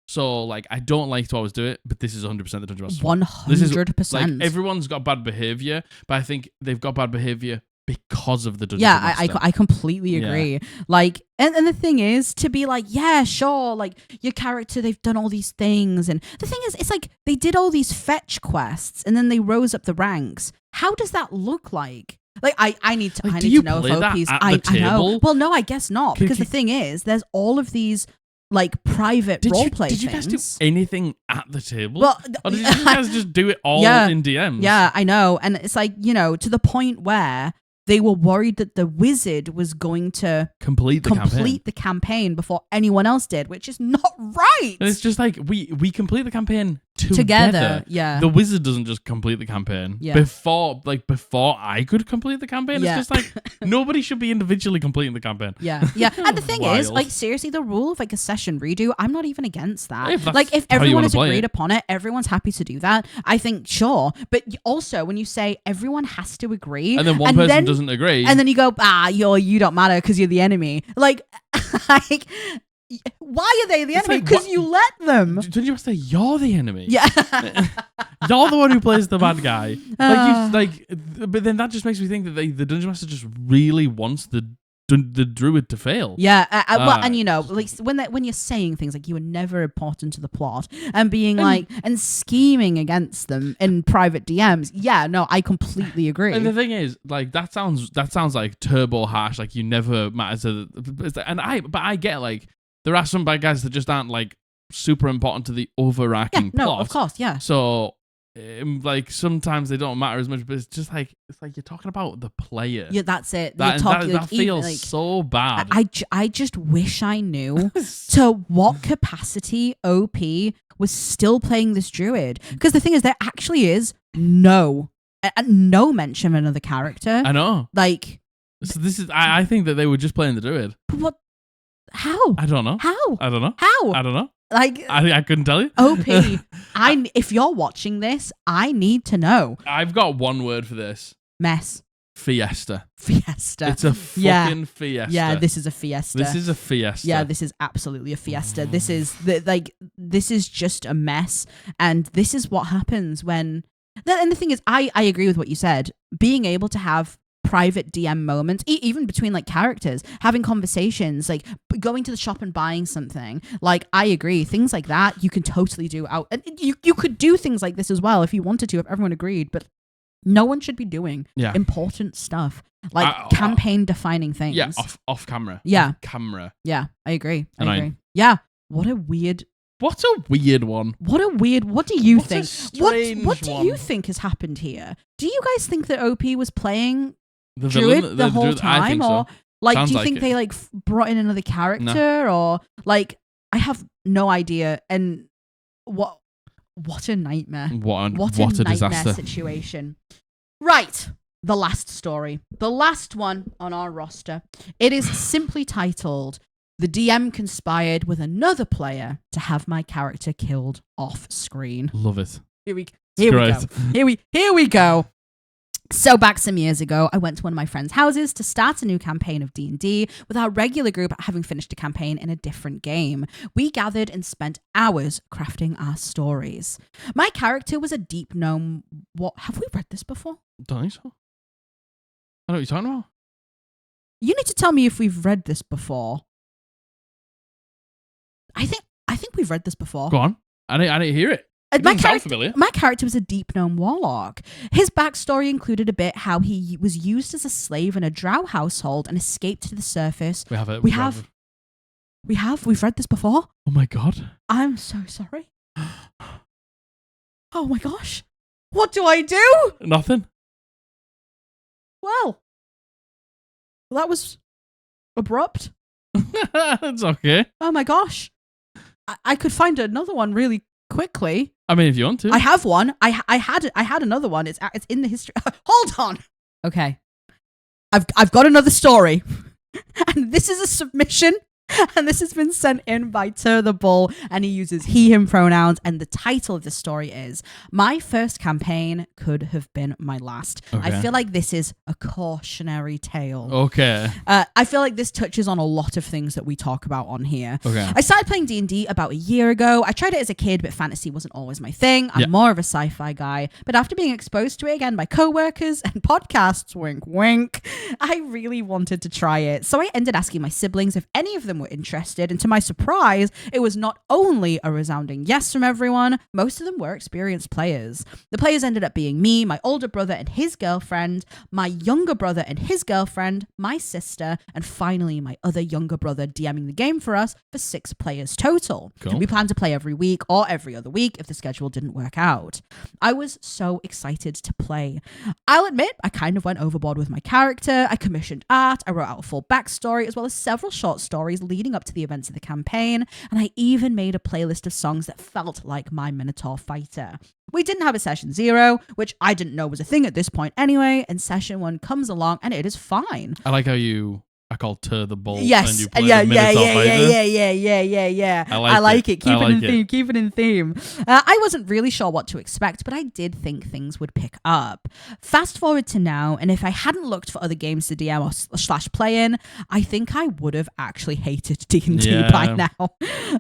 So, like, I don't like to always do it, but this is 100% the dungeon master. 100%. Like, everyone's got bad behavior, but I think they've got bad behavior because of the dungeon master. I completely agree. Like, and the thing is to be like, yeah, sure, like your character, they've done all these things, and the thing is, it's like they did all these fetch quests, and then they rose up the ranks. How does that look like? Like, I need to know if OP's. I know. Well, no, I guess not, because the thing is, there's all of these like private roleplay things. Did you guys do anything at the table? Well, or did you guys just do it all in DMs? Yeah, I know, and it's like, you know, to the point where they were worried that the wizard was going to complete the campaign before anyone else did, which is not right. And it's just like we complete the campaign together. Yeah. The wizard doesn't just complete the campaign. Before I could complete the campaign. It's just like nobody should be individually completing the campaign. Yeah. And the thing is, like, seriously, the rule of like a session redo, I'm not even against that. Like, if everyone has agreed upon it, everyone's happy to do that. I think sure, but also when you say everyone has to agree, and then one person doesn't agree, and then you go, you don't matter because you're the enemy. Like, why are they the enemy? Because you let them. Didn't you say you're the enemy? Yeah. You're the one who plays the bad guy. But then that just makes me think that the dungeon master just really wants the druid to fail. Yeah. Well, and you know, like when you're saying things like you were never important to the plot and being and scheming against them in private DMs. Yeah, no, I completely agree. And the thing is, like, that sounds like turbo harsh. Like, you never matter but I get, like, there are some bad guys that just aren't like super important to the overarching plot. No, of course, yeah. So, like, sometimes they don't matter as much, but it's like you're talking about the player. Yeah, that's it. That feels so bad. I just wish I knew to what capacity OP was still playing this druid, because the thing is, there actually is no mention of another character. I know. Like, so this is. I think that they were just playing the druid. But what? How? I don't know. How? I don't know. How? I don't know. Like, I couldn't tell you. OP, if you're watching this, I need to know. I've got one word for this. Mess. Fiesta. It's a fucking fiesta. Yeah, this is a fiesta. Yeah, this is absolutely a fiesta. This is just a mess, and this is what happens when. And the thing is, I agree with what you said. Being able to have private DM moments, even between like characters, having conversations, like going to the shop and buying something. Like, I agree, things like that you can totally do out, and you could do things like this as well if you wanted to, if everyone agreed. But no one should be doing important stuff like campaign defining things. Yeah, off camera. Yeah, Off camera. Yeah, I agree. Yeah, what a weird What a weird one. What do you think? What do you think has happened here? Do you guys think that OP was playing the Druid villain, the whole time? I think or so. like, Sounds do you like think it. they like brought in another character? Or like, I have no idea. And what a nightmare. What a nightmare disaster situation. Right. The last story. The last one on our roster. It is simply titled, "The DM conspired with another player to have my character killed off screen." Love it. Here we go. Here we go. So back some years ago, I went to one of my friends' houses to start a new campaign of D&D with our regular group having finished a campaign in a different game. We gathered and spent hours crafting our stories. My character was a deep gnome. What? Have we read this before? Don't think so. I know what you're talking about. You need to tell me if we've read this before. I think we've read this before. Go on. I didn't hear it. My character was a deep gnome warlock. His backstory included a bit how he was used as a slave in a drow household and escaped to the surface. We have it. We've read this before. Oh my god. I'm so sorry. Oh my gosh. What do I do? Nothing. Well, that was abrupt. It's okay. Oh my gosh. I could find another one really quickly. I mean, if you want to. I have one. I had another one. It's in the history. Hold on. Okay. I've got another story. And this is a submission. And this has been sent in by the Bull, and he uses he, him pronouns, and the title of the story is "My First Campaign Could Have Been My Last." Okay. I feel like this is a cautionary tale. Okay. I feel like this touches on a lot of things that we talk about on here. Okay. I started playing D&D about a year ago. I tried it as a kid, but fantasy wasn't always my thing. I'm more of a sci-fi guy. But after being exposed to it again by coworkers and podcasts, wink, wink, I really wanted to try it. So I ended asking my siblings if any of them were interested, and to my surprise, it was not only a resounding yes from everyone, most of them were experienced players. The players ended up being me, my older brother and his girlfriend, my younger brother and his girlfriend, my sister, and finally my other younger brother DMing the game for us for 6 players total. Cool. We plan to play every week or every other week if the schedule didn't work out. I was so excited to play. I'll admit, I kind of went overboard with my character. I commissioned art, I wrote out a full backstory, as well as several short stories leading up to the events of the campaign, and I even made a playlist of songs that felt like my Minotaur fighter. We didn't have a session 0, which I didn't know was a thing at this point anyway, and session 1 comes along and it is fine. I like how I called the Bull. Yes, and you play yeah. I like it. Keep it in theme. I wasn't really sure what to expect, but I did think things would pick up. Fast forward to now, and if I hadn't looked for other games to DM or / play in, I think I would have actually hated D&D by now.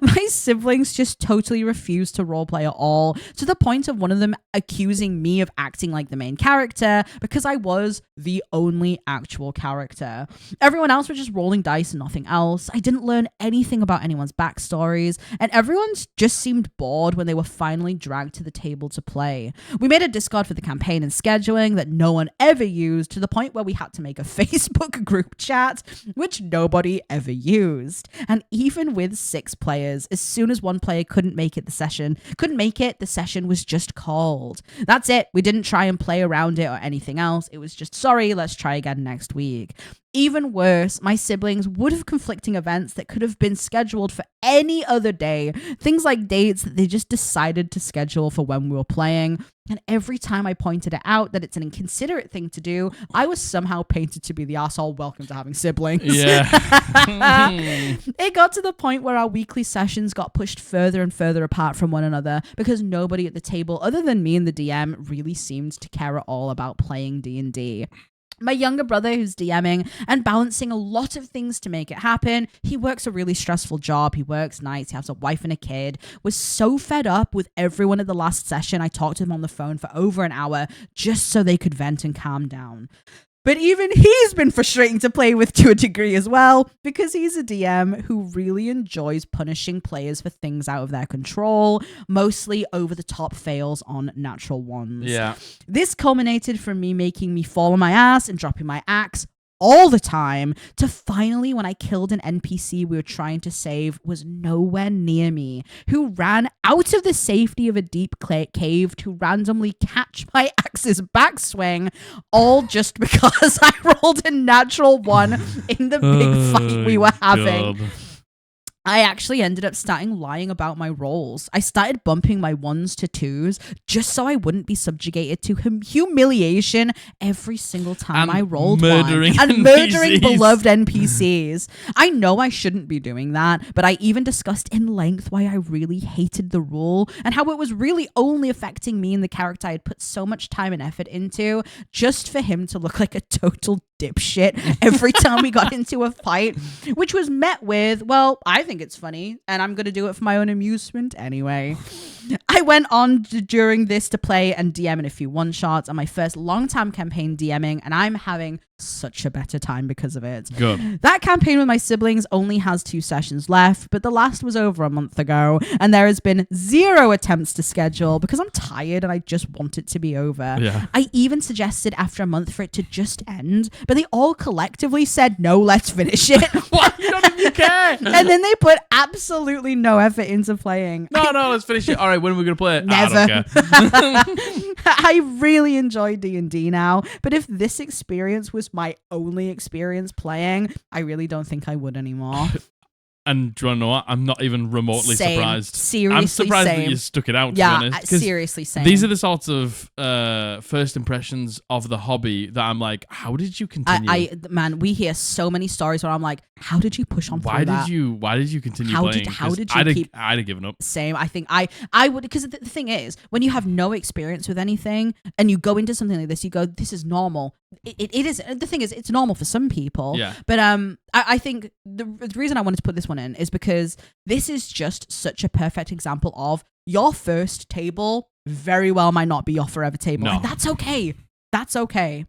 My siblings just totally refused to roleplay at all, to the point of one of them accusing me of acting like the main character because I was the only actual character. Everyone else were just rolling dice and nothing else. I didn't learn anything about anyone's backstories, and everyone just seemed bored when they were finally dragged to the table to play. We made a Discord for the campaign and scheduling that no one ever used, to the point where we had to make a Facebook group chat, which nobody ever used. And even with 6 players, as soon as one player couldn't make it, the session was just called. That's it. We didn't try and play around it or anything else. It was just, sorry, let's try again next week. Even worse, my siblings would have conflicting events that could have been scheduled for any other day. Things like dates that they just decided to schedule for when we were playing. And every time I pointed it out that it's an inconsiderate thing to do, I was somehow painted to be the arsehole. Welcome to having siblings. Yeah. It got to the point where our weekly sessions got pushed further and further apart from one another because nobody at the table other than me and the DM really seemed to care at all about playing D&D. My younger brother, who's DMing and balancing a lot of things to make it happen, he works a really stressful job. He works nights. He has a wife and a kid. Was so fed up with everyone at the last session. I talked to him on the phone for over an hour just so they could vent and calm down. But even he's been frustrating to play with to a degree as well, because he's a DM who really enjoys punishing players for things out of their control, mostly over-the-top fails on natural ones. Yeah. This culminated from me making me fall on my ass and dropping my axe all the time to finally, when I killed an NPC we were trying to save, was nowhere near me, who ran out of the safety of a deep cave to randomly catch my axe's backswing, all just because I rolled a natural 1 in the big fight we were having. God. I actually ended up starting lying about my rolls. I started bumping my 1s to 2s just so I wouldn't be subjugated to humiliation every single time I rolled murdering one. And murdering beloved NPCs. I know I shouldn't be doing that, but I even discussed in length why I really hated the rule and how it was really only affecting me and the character I had put so much time and effort into just for him to look like a total dipshit every time we got into a fight, which was met with, well, I think it's funny and I'm going to do it for my own amusement anyway. I went on during this to play and DM in a few one-shots on my first long-time campaign DMing, and I'm having such a better time because of it. Good. That campaign with my siblings only has 2 sessions left, but the last was over a month ago, and there has been 0 attempts to schedule because I'm tired and I just want it to be over. Yeah. I even suggested after a month for it to just end, but they all collectively said, no, let's finish it. What? You don't even care. And then they put absolutely no effort into playing. No, let's finish it. All right, when are we going to play it? Never. I don't care. I really enjoy D&D now, but if this experience was my only experience playing, I really don't think I would anymore. And do you want to know what? I'm not even remotely surprised. Seriously, I'm surprised that you stuck it out, to be honest. Seriously, same. These are the sorts of first impressions of the hobby that I'm like, how did you continue? Man, we hear so many stories where I'm like, how did you push on through that? Why did you continue playing? How did you keep... I'd have given up. Same. I think I would, because the thing is, when you have no experience with anything and you go into something like this, you go, this is normal. It is. The thing is, it's normal for some people. Yeah. But I think the reason I wanted to put this one in is because this is just such a perfect example of your first table very well might not be your forever table. No. And that's okay. That's okay.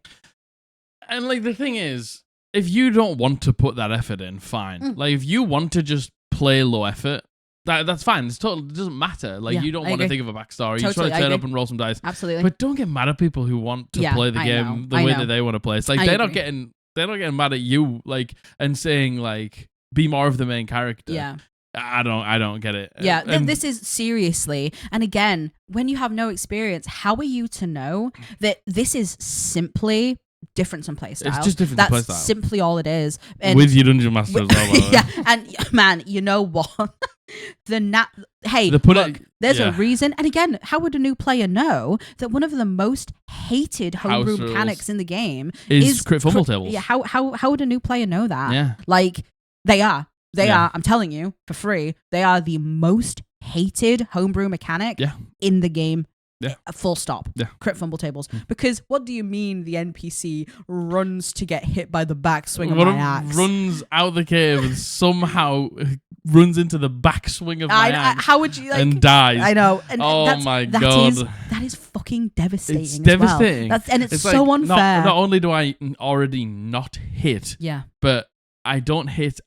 And like the thing is, if you don't want to put that effort in, fine. Like if you want to just play low effort, that's fine. It doesn't matter. Like you don't want to think of a backstory. You just want to turn up and roll some dice. Absolutely. But don't get mad at people who want to play the game the way that they want to play. It's like they're not getting mad at you, like, and saying like, be more of the main character. Yeah. I don't get it. Yeah, this is seriously. And again, when you have no experience, how are you to know that this is simply difference in playstyle? It's just different playstyle. That's simply all it is. And with your dungeon master as well. Yeah, and man, you know what? There's a reason. And again, how would a new player know that one of the most hated homebrew mechanics in the game is crit fumble tables? Yeah, how would a new player know that? Yeah, like they are. I'm telling you for free, they are the most hated homebrew mechanic in the game. Yeah. Full stop. Yeah. Crit fumble tables. Because what do you mean the NPC runs to get hit by the backswing of my axe? Runs out the cave and somehow runs into the backswing of my axe. How would you and dies? I know. And my god, that is fucking devastating. It's devastating. Well. It's so like, unfair. Not only do I already not hit, but I don't hit.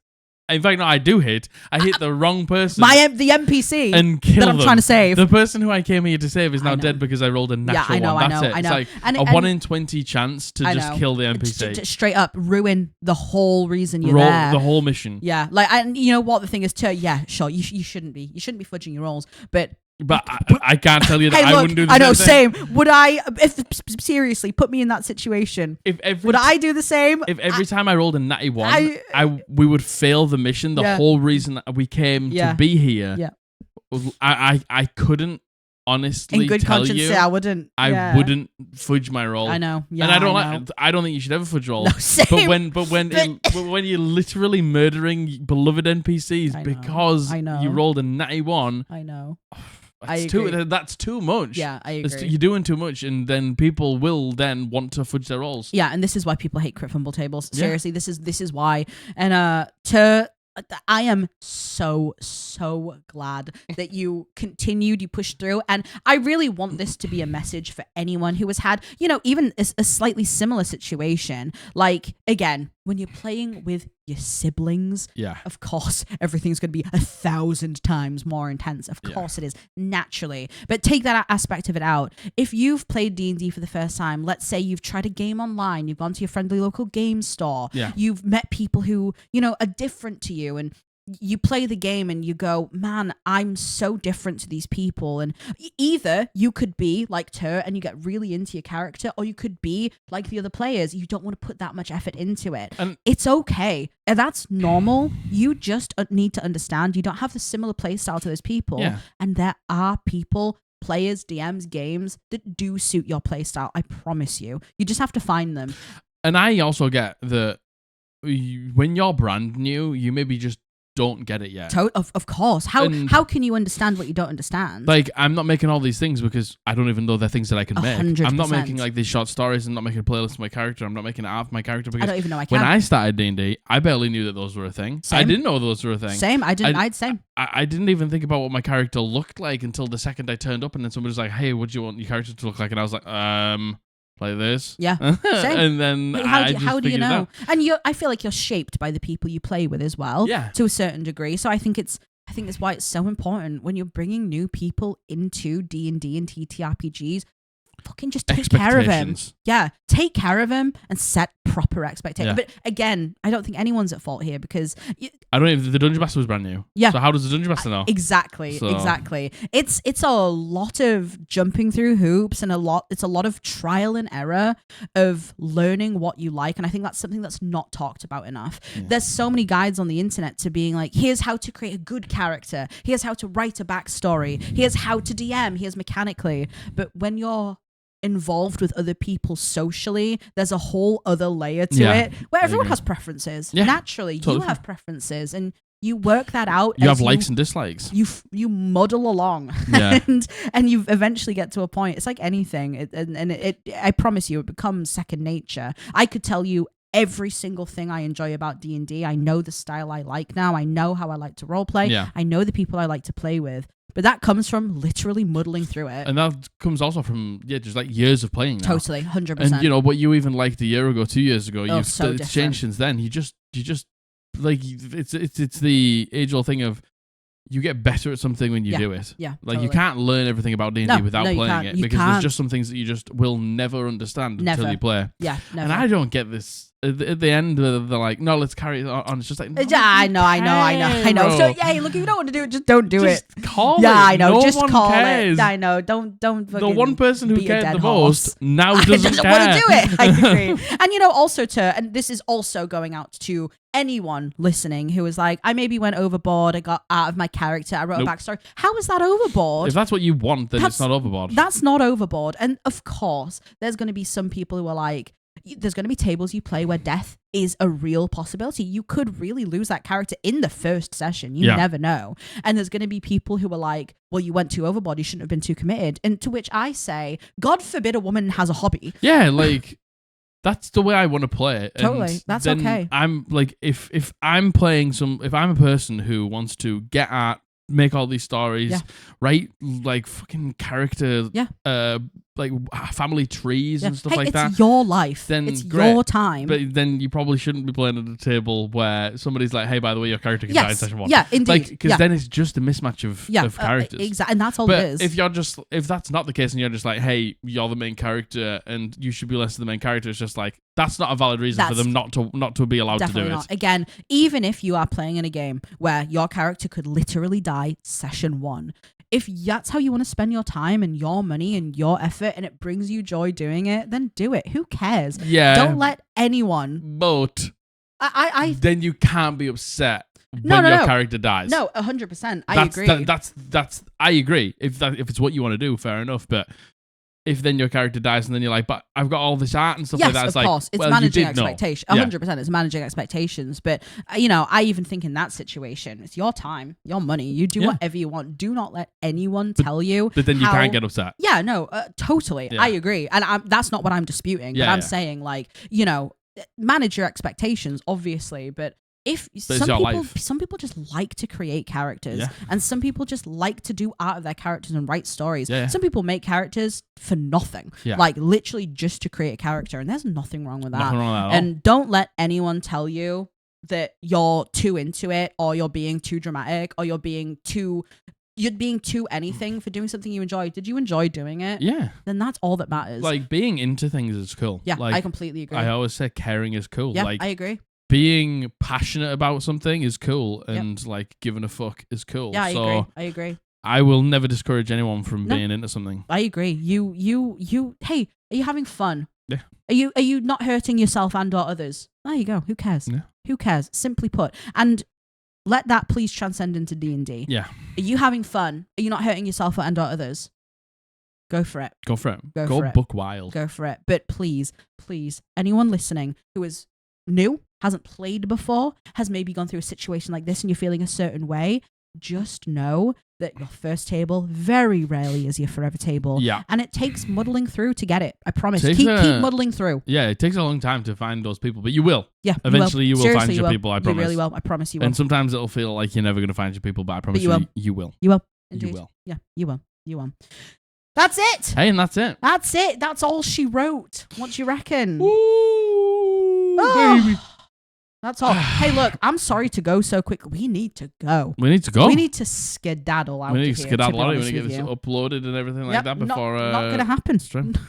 In fact, no, I do hit. I hit the wrong person. The NPC and kill that I'm trying to save. The person who I came here to save is now dead because I rolled a natural one. That's it. I know. It's like a 1 in 20 chance to just kill the NPC. Straight up ruin the whole reason you're there. The whole mission. Yeah. Like, and you know what the thing is too? Yeah, sure. You shouldn't be. You shouldn't be fudging your rolls. But I can't tell you that I wouldn't do the same thing. I know, same. Would I, seriously, put me in that situation. Would I do the same? If every time I rolled a natty 1, we would fail the mission, the whole reason that we came to be here, I couldn't honestly in good tell conscience you say I wouldn't. I wouldn't fudge my roll. I know. Yeah, and I don't think you should ever fudge rolls. No, same. But when you're literally murdering beloved NPCs because you rolled a natty 1, I know. That's too much. Yeah, I agree. You're doing too much, and then people will then want to fudge their rolls. Yeah, and this is why people hate crit fumble tables. Seriously, this is why. And I am so glad that you continued, you pushed through. And I really want this to be a message for anyone who has had, even a slightly similar situation. Like, again, when you're playing with your siblings, of course, everything's going to be 1,000 times more intense. Of course it is, naturally. But take that aspect of it out. If you've played D&D for the first time, let's say you've tried a game online, you've gone to your friendly local game store, you've met people who, are different to you, and you play the game and you go, man, I'm so different to these people. And either you could be like Tur and you get really into your character, or you could be like the other players. You don't want to put that much effort into it. It's okay. And that's normal. You just need to understand you don't have the similar play style to those people. And there are people, players, DMs, games that do suit your play style. I promise you. You just have to find them. And I also get that when you're brand new, you maybe just don't get it yet. Of course. How can you understand what you don't understand? Like, I'm not making all these things because I don't even know they're things that I can make. 100%. I'm not making like these short stories. I'm not making a playlist of my character. I'm not making an art of my character because I don't even know I can. When I started D&D, I barely knew that those were a thing. Same. I didn't know those were a thing. Same. I didn't. Same. I didn't even think about what my character looked like until the second I turned up, and then somebody was like, "Hey, what do you want your character to look like?" And I was like, like this. Yeah. Same. And then how do you know? And I feel like you're shaped by the people you play with as well. Yeah. To a certain degree. So I think it's why it's so important when you're bringing new people into D&D and TTRPGs. Fucking just take care of him. Yeah, take care of him and set proper expectations. Yeah. But again, I don't think anyone's at fault here because I don't even. The Dungeon Master was brand new. Yeah. So how does the Dungeon Master know? Exactly. It's a lot of jumping through hoops and it's a lot of trial and error of learning what you like, and I think that's something that's not talked about enough. Yeah. There's so many guides on the internet to being like, here's how to create a good character, here's how to write a backstory, here's how to DM, here's mechanically. But when you're involved with other people socially, there's a whole other layer to it where everyone has preferences. Naturally, totally. You have preferences and you work that out. You have likes and dislikes. You muddle along and you eventually get to a point. It's like anything, I promise you, it becomes second nature. I could tell you every single thing I enjoy about D&D. I know the style I like now. I know how I like to roleplay. Yeah. I know the people I like to play with. But that comes from literally muddling through it. And that comes also from, just like years of playing now. Totally, 100%. And, what you even liked a year ago, 2 years ago, so it's changed since then. You just, like, it's the age-old thing of you get better at something when you do it. Yeah, like totally. You can't learn everything about D&D without playing it because there's just some things that you just will never understand until you play. Yeah, never. And I don't get this. At the end, they're like, "No, let's carry it on." It's just like, I know. So, look, if you don't want to do it, just don't do it. Call it. I know. No just one call cares. it. I know. Don't. The one person who cared the most now doesn't care. want to do it. I agree. And also and this is also going out to anyone listening who is like, I maybe went overboard. I got out of my character. I wrote a backstory. How is that overboard? If that's what you want, then it's not overboard. That's not overboard. And of course, there's going to be some people who are like, there's going to be tables you play where death is a real possibility. You could really lose that character in the first session. You never know. And there's going to be people who are like, well, you went too overboard. You shouldn't have been too committed. And to which I say, God forbid a woman has a hobby. Yeah, like, that's the way I want to play it. Totally. And that's okay. I'm like, if I'm playing if I'm a person who wants to get at, make all these stories, write like fucking character, like family trees and stuff like that. It's your life. Then it's great. Your time. But then you probably shouldn't be playing at a table where somebody's like, "Hey, by the way, your character can die in session 1." Yeah, indeed. Like, because then it's just a mismatch of characters. Exactly, and that's all it is. If that's not the case, and you're just like, "Hey, you're the main character, and you should be less than the main character," it's just like that's not a valid reason for them not to be allowed to do it. Not. Again, even if you are playing in a game where your character could literally die session 1. If that's how you want to spend your time and your money and your effort and it brings you joy doing it, then do it. Who cares? Yeah. Don't let anyone. But then you can't be upset when your character dies. No, 100%. I agree. I agree. If it's what you want to do, fair enough. But if then your character dies and then you're like, but I've got all this art and stuff like that. Yes, of course. It's managing expectations. 100%. It's managing expectations. But, I even think in that situation, it's your time, your money. You do whatever you want. Do not let anyone tell you. But then you can't get upset. Yeah, no, totally. Yeah. I agree. And that's not what I'm disputing. But I'm saying, like, manage your expectations, obviously. But some people just like to create characters, and some people just like to do art of their characters and write stories. Some people make characters for nothing, like literally just to create a character, and there's nothing wrong with that. Nothing wrong with that and don't let anyone tell you that you're too into it, or you're being too dramatic, or you're being too anything for doing something you enjoy. Did you enjoy doing it? Yeah. Then that's all that matters. Like, being into things is cool. Yeah, like, I completely agree. I always say caring is cool. Yeah, like, I agree. Being passionate about something is cool, and like giving a fuck is cool. Yeah, I agree. I will never discourage anyone from being into something. I agree. Hey, are you having fun? Yeah. Are you not hurting yourself and or others? There you go. Who cares? Yeah. Who cares? Simply put. And let that please transcend into D&D. Yeah. Are you having fun? Are you not hurting yourself and or others? Go for it. Go for it. Go for it. Go buck wild. Go for it. But please, anyone listening who is new, hasn't played before, has maybe gone through a situation like this and you're feeling a certain way, just know that your first table very rarely is your forever table. Yeah. And it takes muddling through to get it. I promise. Keep muddling through. Yeah, it takes a long time to find those people, but you will. Yeah. Eventually you will Seriously, find you your will. people, I promise. You really will. I promise you will. And sometimes it'll feel like you're never going to find your people, but I promise you will. You will. Indeed. You will. Yeah, you will. You will. That's it. Hey, and that's it. That's it. That's all she wrote. What do you reckon? Ooh, baby. That's all. Hey, look, I'm sorry to go so quick. We need to go. We need to go. We need to skedaddle out. We need to skedaddle out. We need to get this uploaded and everything like that before. Not going to happen.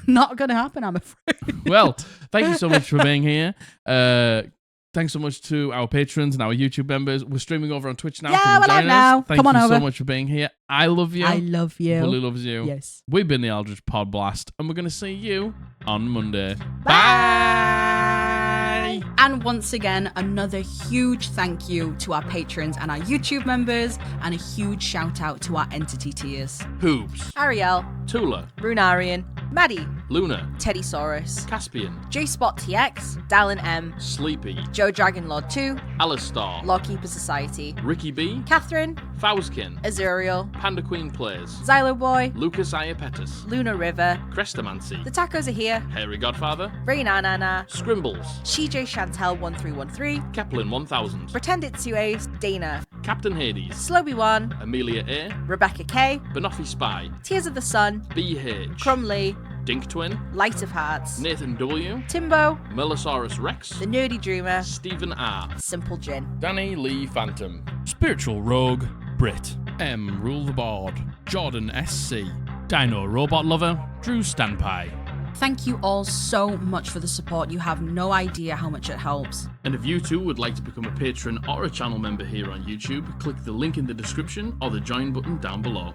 Not going to happen, I'm afraid. Well, thank you so much for being here. Thanks so much to our patrons and our YouTube members. We're streaming over on Twitch now. Yeah, we're live now. Thank you so much for being here. I love you. I love you. Bully loves you. Yes. We've been the Eldritch Podblast, and we're going to see you on Monday. Bye. And once again, another huge thank you to our patrons and our YouTube members, and a huge shout out to our entity tiers. Hoobs, Ariel, Tula, Runarian, Maddie, Luna, Teddysaurus, Caspian, J-Spot TX, Dallin M, Sleepy, Joe Dragonlord 2, Alistar, Lawkeeper Society, Ricky B, Catherine, Fauskin, Azuriel, Panda Queen Plays, Xylo Boy, Lucas Iapetus, Luna River, Crestomancy, The Tacos Are Here, Hairy Godfather, Rainanana, Scrimbles, CJ Chantel 1313, Kaplan 1000, Pretend It's You Ace, Dana, Captain Hades, Sloby One, Amelia A, Rebecca K, Banoffee Spy, Tears of the Sun, BH, Crumley, Dink Twin, Light of Hearts, Nathan W, Timbo, Melosaurus Rex, The Nerdy Dreamer, Stephen R, Simple Gin, Danny Lee Phantom, Spiritual Rogue, Brit, M Rule the Board, Jordan SC, Dino Robot Lover, Drew Standpie. Thank you all so much for the support. You have no idea how much it helps. And if you too would like to become a patron or a channel member here on YouTube, click the link in the description or the join button down below.